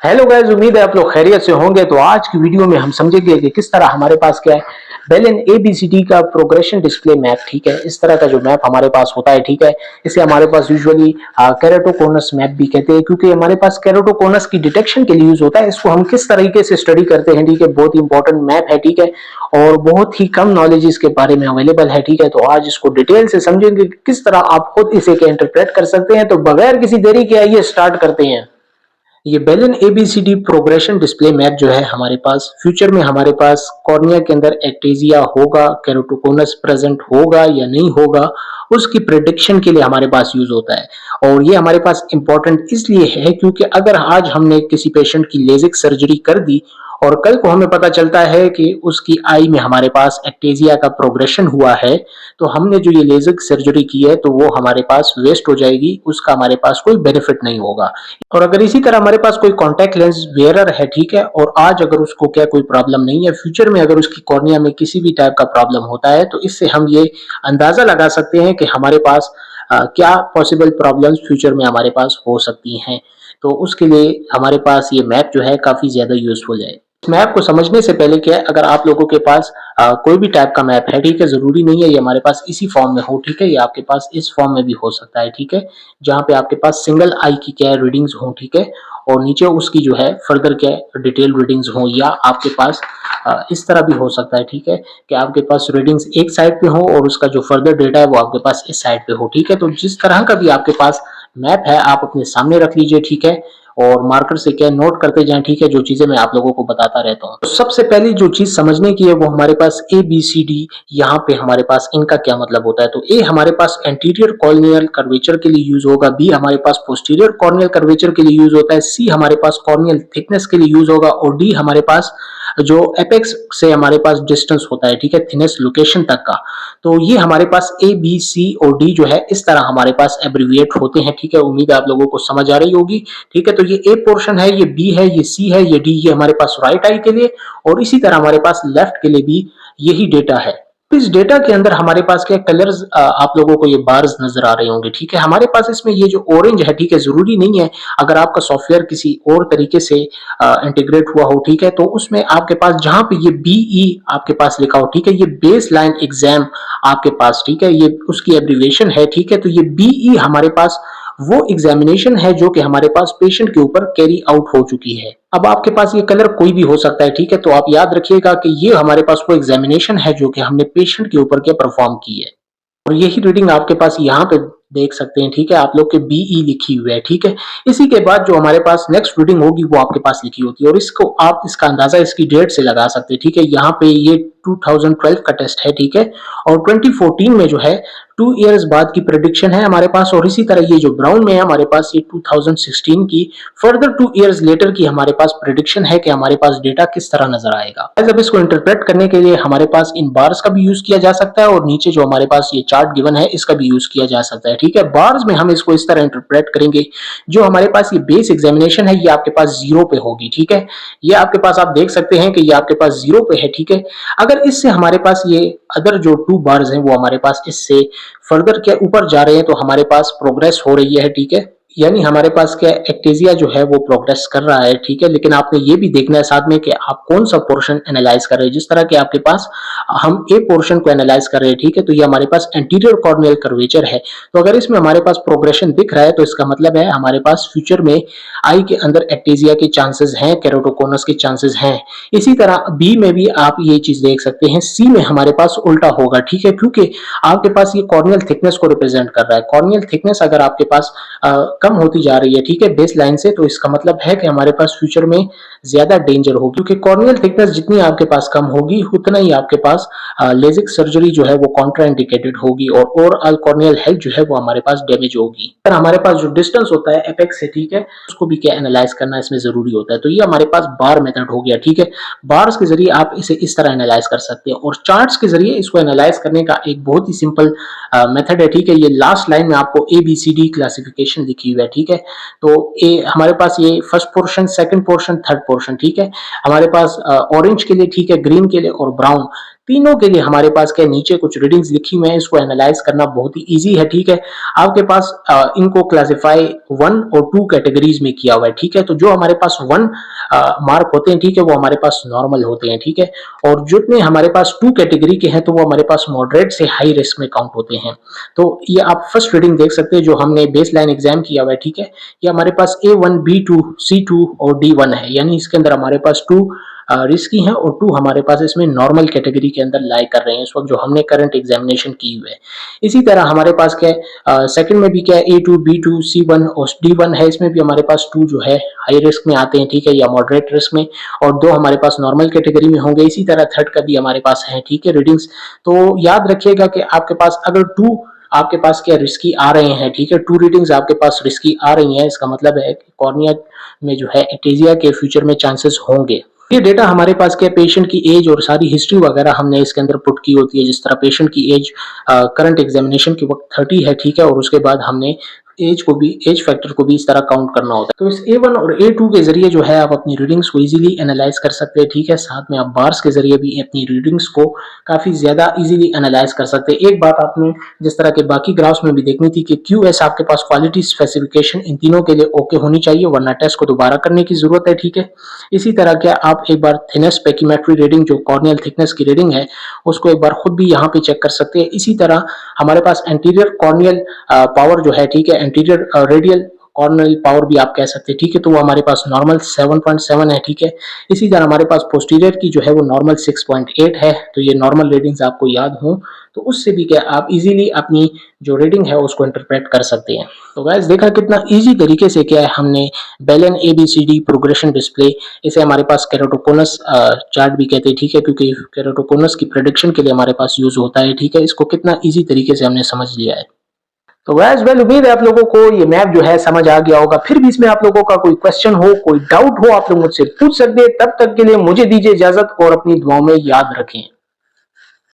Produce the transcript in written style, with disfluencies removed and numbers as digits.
Hello guys, उम्मीद है आप लोग खैरियत से होंगे। तो आज की वीडियो में हम समझेंगे कि किस तरह हमारे पास क्या है बेलन एबीसीडी का प्रोग्रेशन डिस्प्ले मैप। ठीक है, इस तरह का जो मैप हमारे पास होता है, ठीक है, इसे हमारे पास यूजुअली केराटोकोनस मैप भी कहते हैं, क्योंकि हमारे पास केराटोकोनस की डिटेक्शन के लिए यूज होता है। इसको हम किस तरीके से स्टडी करते हैं, ठीक है, बहुत ही इंपॉर्टेंट मैप है, ठीक है, और बहुत ही कम नॉलेज इसके बारे में अवेलेबल है। ठीक है, तो आज इसको डिटेल से समझेंगे कि किस तरह आप खुद इसे इंटरप्रेट कर सकते हैं। तो बगैर किसी देरी के आइए स्टार्ट करते हैं। ये बेलन एबीसीडी प्रोग्रेशन डिस्प्ले मैप जो है हमारे पास फ्यूचर में हमारे पास कॉर्निया के अंदर एक्टेजिया होगा, केरोटोकोनस प्रेजेंट होगा या नहीं होगा, उसकी प्रिडिक्शन के लिए हमारे पास यूज होता है। और ये हमारे पास इंपॉर्टेंट इसलिए है क्योंकि अगर आज हमने किसी पेशेंट की लेजिक सर्जरी कर दी और कल को हमें पता चलता है कि उसकी आई में हमारे पास एक्टेजिया का प्रोग्रेशन हुआ है, तो हमने जो ये लेजिक सर्जरी की है तो वो हमारे पास वेस्ट हो जाएगी, उसका हमारे पास कोई बेनिफिट नहीं होगा। और अगर इसी तरह हमारे पास कोई कॉन्टैक्ट लेंस वेयरर है, ठीक है, और आज अगर उसको क्या कोई प्रॉब्लम नहीं है, फ्यूचर में अगर उसकी कॉर्निया में किसी भी टाइप का प्रॉब्लम होता है, तो इससे हम ये अंदाजा लगा सकते हैं कि हमारे पास क्या पॉसिबल प्रॉब्लम्स फ्यूचर में हमारे पास हो सकती हैं। तो उसके लिए हमारे पास ये मैप जो है काफी ज्यादा यूजफुल है। इस मैप को समझने से पहले क्या है, अगर आप लोगों के पास कोई भी टाइप का मैप है, ठीक है, जरूरी नहीं है ये हमारे पास इसी फॉर्म में हो, ठीक है, ये आपके पास इस फॉर्म में भी हो सकता है, ठीक है, जहाँ पे आपके पास सिंगल आई की क्या रीडिंग्स हो, ठीक है, और नीचे उसकी जो है फर्दर क्या डिटेल रीडिंग्स हो, या आपके पास इस तरह भी हो सकता है, ठीक है, कि आपके पास रीडिंग्स एक साइड पे हो और उसका जो फर्दर डेटा है वो आपके पास इस साइड पे हो, ठीक है। तो जिस तरह का भी आपके पास मैप है आप अपने सामने रख लीजिए, ठीक है, और मार्कर से क्या नोट करते जाएं, ठीक है, जो चीजें मैं आप लोगों को बताता रहता हूँ। तो सबसे पहली जो चीज समझने की है वो हमारे पास ए बी सी डी, यहाँ पे हमारे पास इनका क्या मतलब होता है। तो ए हमारे पास एंटीरियर कॉर्नियल कर्वेचर के लिए यूज होगा, बी हमारे पास पोस्टीरियर कॉर्नियल कर्वेचर के लिए यूज होता है, सी हमारे पास कॉर्नियल थिकनेस के लिए यूज होगा, और डी हमारे पास जो एपेक्स से हमारे पास डिस्टेंस होता है, ठीक है, थिनेस्ट लोकेशन तक का। तो ये हमारे पास ए बी सी और डी जो है इस तरह हमारे पास एब्रीविएट होते हैं, ठीक है। उम्मीद है आप लोगों को समझ आ रही होगी, ठीक है। तो ये ए पोर्शन है, ये बी है, ये सी है, ये डी, ये हमारे पास राइट आई के लिए, और इसी तरह हमारे पास लेफ्ट के लिए भी यही डेटा है। इस डेटा के अंदर हमारे पास क्या कलर्स, आप लोगों को ये बार्स नजर आ रहे होंगे, ठीक है। हमारे पास इसमें ये जो ऑरेंज है, ठीक है, जरूरी नहीं है अगर आपका सॉफ्टवेयर किसी और तरीके से इंटीग्रेट हुआ हो, ठीक है, तो उसमें आपके पास जहां पे ये बीई आपके पास लिखा हो, ठीक है, ये बेस लाइन एग्जाम आपके पास, ठीक है, ये उसकी एब्रीविएशन है, ठीक है। तो ये बीई हमारे पास वो एग्जामिनेशन है जो कि हमारे पास पेशेंट के ऊपर कैरी आउट हो चुकी है। अब आपके पास ये कलर कोई भी हो सकता है, ठीक है, तो आप याद रखिएगा कि ये हमारे पास वो एग्जामिनेशन है जो कि हमने पेशेंट के ऊपर क्या परफॉर्म की है, और यही रीडिंग आपके पास यहाँ पे देख सकते हैं, ठीक है, आप लोग के बीई लिखी हुई है, ठीक है। इसी के बाद जो हमारे पास नेक्स्ट रीडिंग होगी वो आपके पास लिखी होती है, और इसको आप इसका अंदाजा इसकी डेट से लगा सकते हैं, ठीक है। यहाँ पे ये 2012 का टेस्ट है, ठीक है, और 2014 में जो है 2 इयर्स बाद की प्रेडिक्शन है हमारे पास, और इसी तरह ये जो ब्राउन में है हमारे पास ये 2016 की फर्दर 2 इयर्स लेटर की हमारे पास प्रेडिक्शन है कि हमारे पास डेटा किस तरह नजर आएगा। अब इसको इंटरप्रेट करने के लिए हमारे पास इन बार्स का भी यूज किया जा सकता है, और नीचे जो हमारे पास ये चार्ट गिवन है इसका भी यूज किया जा सकता है, ठीक है। बार्स में हम इसको इस तरह इंटरप्रेट करेंगे, जो हमारे पास ये बेस एग्जामिनेशन है ये आपके पास 0 पे होगी, ठीक है, ये आपके पास आप देख सकते हैं कि ये आपके पास 0 पे है, ठीक है। अगर इससे हमारे पास ये अदर जो 2 बार्स हैं वो हमारे पास इससे फर्दर के ऊपर जा रहे हैं, तो हमारे पास प्रोग्रेस हो रही है, ठीक है, यानी हमारे पास क्या एक्टेजिया जो है वो प्रोग्रेस कर रहा है, ठीक है। लेकिन आपने ये भी देखना है साथ में कि आप कौन सा पोर्शन एनालाइज कर रहे हैं। जिस तरह के आपके पास हम ए पोर्शन को एनालाइज कर रहे हैं, ठीक है, तो ये हमारे पास एंटीरियर कॉर्नियल कर्वेचर है, तो अगर इसमें हमारे पास प्रोग्रेशन दिख रहा है तो इसका मतलब है हमारे पास फ्यूचर में आई के अंदर एक्टेजिया के चांसेस हैं, केरोटोकोनस के चांसेस हैं। इसी तरह बी में भी आप ये चीज देख सकते हैं, सी में हमारे पास उल्टा होगा, ठीक है, क्योंकि आपके पास ये कॉर्नियल थिकनेस को रिप्रेजेंट कर रहा है। कॉर्नियल थिकनेस अगर आपके पास कम होती जा रही है, ठीक है, बेस लाइन से, तो इसका मतलब है कि हमारे पास फ्यूचर में ज्यादा डेंजर होगी, क्योंकि कॉर्नियल थिकनेस जितनी आपके पास कम होगी उतना ही आपके पास लेजिक सर्जरी जो है वो कॉन्ट्राइंडिकेटेड होगी, और ओवरऑल कॉर्नियल हेल्थ जो है वो हमारे पास डैमेज होगी। पर हमारे पास जो डिस्टेंस होता है एपेक्स से, ठीक है, उसको भी क्या एनालाइज करना इसमें जरूरी होता है। तो ये हमारे पास बार मेथड हो गया, ठीक है। बार्स के जरिए आप इसे इस तरह एनालाइज कर सकते हैं, और चार्ट्स के जरिए इसको एनालाइज करने का एक बहुत ही सिंपल मेथड है, ठीक है। ये लास्ट लाइन में आपको ABCD क्लासिफिकेशन लिखी हुई है, ठीक है। तो ए हमारे पास ये first portion, second portion, third portion, ठीक है, हमारे पास ऑरेंज के लिए, ठीक है, ग्रीन के लिए और ब्राउन तीनों के लिए हमारे पास क्या नीचे कुछ रीडिंग्स लिखी हुई है, इसको एनालाइज करना बहुत ही इजी है, ठीक है। आपके पास इनको क्लासिफाई 1 और 2 कैटेगरीज में किया हुआ है, ठीक है। तो जो हमारे पास 1 मार्क होते हैं, ठीक है, वो हमारे पास नॉर्मल होते हैं, ठीक है। और जितने हमारे पास 2 कैटेगरी के हैं तो वो हमारे पास मॉडरेट से हाई रिस्क में काउंट होते हैं। तो ये आप फर्स्ट रीडिंग देख सकते हैं जो हमने बेस लाइन एग्जाम किया हुआ है, ठीक है। ये हमारे पास A1, B2, C2 और D1 है, यानी इसके अंदर हमारे पास 2 रिस्की हैं और 2 हमारे पास इसमें नॉर्मल कैटेगरी के अंदर लाई कर रहे हैं इस वक्त जो हमने करंट एग्जामिनेशन की हुई है। इसी तरह हमारे पास क्या है, सेकंड में भी क्या है, A2, B2, C1 और D1 है, इसमें भी हमारे पास 2 जो है हाई रिस्क में आते हैं, ठीक है, या मॉडरेट रिस्क में, और 2 हमारे पास नॉर्मल कैटेगरी में होंगे। इसी तरह थर्ड का भी हमारे पास है, ठीक है, रीडिंग्स। तो याद रखिएगा कि आपके पास अगर 2 आपके पास क्या रिस्की आ रहे हैं, ठीक है, 2 रीडिंग्स आपके पास रिस्की आ रही हैं, इसका मतलब है कि कॉर्निया में जो है एटेजिया के फ्यूचर में चांसेस होंगे। ये डेटा हमारे पास क्या, पेशेंट की एज और सारी हिस्ट्री वगैरह हमने इसके अंदर पुट की होती है। जिस तरह पेशेंट की एज करंट एग्जामिनेशन के वक्त 30 है, ठीक है, और उसके बाद हमने एज फैक्टर को भी इस तरह काउंट करना होता है। तो इस A1 और A2 के जरिए जो है आप अपनी रीडिंग्स को इजीली एनालाइज कर सकते हैं, ठीक है। साथ में आप बार्स के जरिए भी अपनी रीडिंग्स को काफी ज्यादा इजीली एनालाइज कर सकते हैं। एक बात आपने जिस तरह के बाकी ग्राफ्स में भी देखनी थी कि QS आपके पास क्वालिटी स्पेसिफिकेशन इन तीनों के लिए ओके होनी चाहिए, वरना टेस्ट को दोबारा करने की जरूरत है, ठीक है। इसी तरह क्या आप एक बार थिनेस पेकीमेट्री रीडिंग जो कॉर्नियल थिकनेस की रीडिंग है उसको एक बार खुद भी यहाँ पे चेक कर सकते हैं। इसी तरह हमारे पास एंटीरियर कॉर्नियल पावर जो है, ठीक है, एंटीरियर रेडियल कॉर्नियल पावर भी आप कह सकते हैं, ठीक है, तो वो हमारे पास नॉर्मल 7.7 है, ठीक है। इसी तरह हमारे पास पोस्टीरियर की जो है वो नॉर्मल 6.8 है। तो ये नॉर्मल रीडिंग्स आपको याद हो तो उससे भी क्या आप इजीली अपनी जो रीडिंग है उसको इंटरप्रेट कर सकते हैं। तो गाइस देखा कितना इजी तरीके से क्या है हमने बेलन ABCD प्रोग्रेशन डिस्प्ले, इसे हमारे पास केराटोकोनस चार्ट भी कहते हैं, ठीक है, क्योंकि केराटोकोनस की प्रेडिक्शन के लिए हमारे पास यूज होता है, ठीक है। इसको कितना इजी तरीके से हमने समझ लिया है। तो गैस वेल उम्मीद है आप लोगों को ये मैप जो है समझ आ गया होगा। फिर भी इसमें आप लोगों का कोई क्वेश्चन हो, कोई डाउट हो, आप लोग मुझसे पूछ सकते हैं। तब तक के लिए मुझे दीजिए इजाजत और अपनी दुआओं में याद रखें।